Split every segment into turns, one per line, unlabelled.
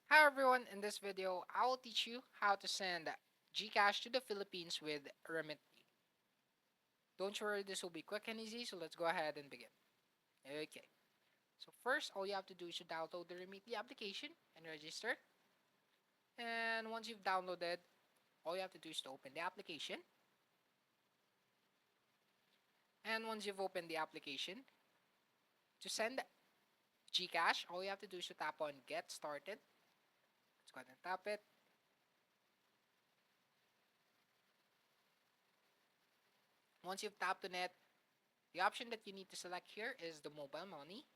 Hi everyone, in this video, I will teach you how to send GCash to the Philippines with Remitly. Don't worry, this will be quick and easy, so let's go ahead and begin. Okay, so first, all you have to do is to download the Remitly application and register. And once you've downloaded, all you have to do is to open the application. And once you've opened the application, to send GCash, all you have to do is to tap on Get Started. Let's go ahead and tap it. Once you've tapped on it, the option that you need to select here is the mobile money.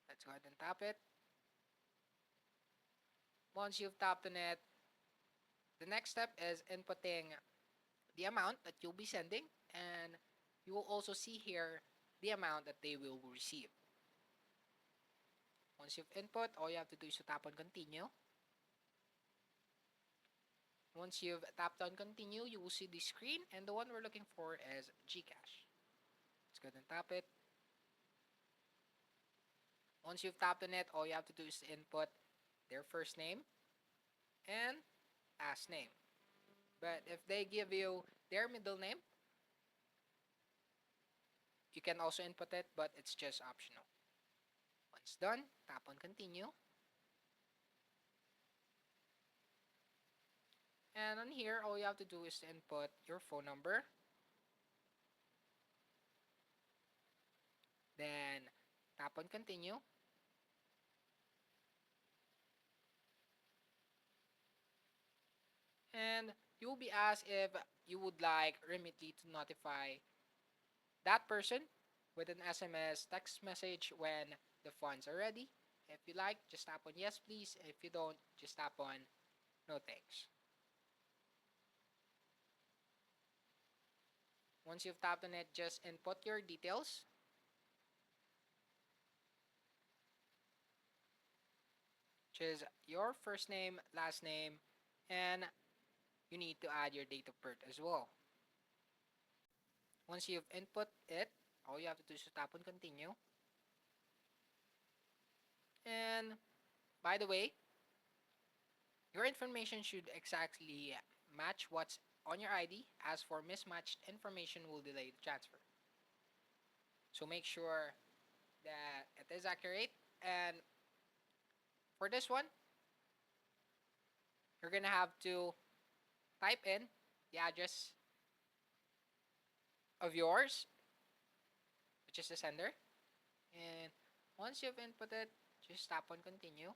Let's go ahead and tap it. Once you've tapped on it, the next step is inputting the amount that you'll be sending, and you will also see here the amount that they will receive. Once you've input, all you have to do is to tap on continue. Once you've tapped on continue, you will see the screen, and the one we're looking for is GCash. Let's go ahead and tap it. Once you've tapped on it, all you have to do is to input their first name and last name. But if they give you their middle name, you can also input it, but it's just optional. Once done, tap on continue. And on here, all you have to do is to input your phone number. Then tap on continue. And you will be asked if you would like Remitly to notify that person with an SMS text message when the funds are ready. If you like, just tap on yes please. If you don't, just tap on no thanks. Once you've tapped on it, just input your details, which is your first name, last name, and you need to add your date of birth as well. Once you've input it, all you have to do is to tap on continue. And by the way, your information should exactly match what's on your ID, as for mismatched information will delay the transfer. So make sure that it is accurate. And for this one, you're gonna have to type in the address of yours, which is the sender. And once you've inputted, just tap on continue.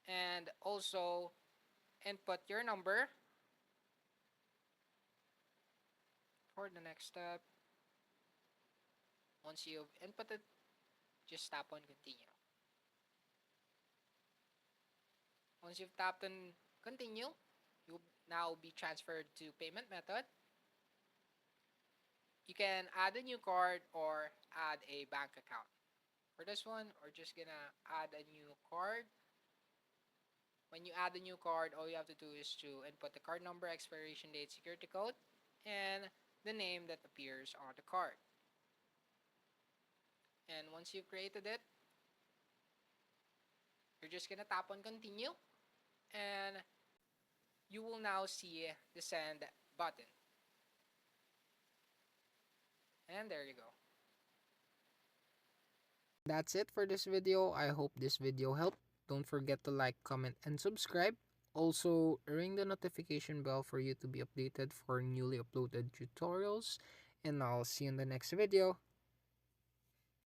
And also input your number for the next step. Once you've inputted, just tap on continue. Once you've tapped on continue, you'll now be transferred to payment method. You can add a new card or add a bank account. For this one, we're just gonna add a new card. When you add a new card, all you have to do is to input the card number, expiration date, security code, and the name that appears on the card. And once you've created it, you're just gonna tap on continue, and you will now see the send button. And there you go. That's it for this video. I hope this video helped. Don't forget to like, comment, and subscribe. Also, ring the notification bell for you to be updated for newly uploaded tutorials. And I'll see you in the next video.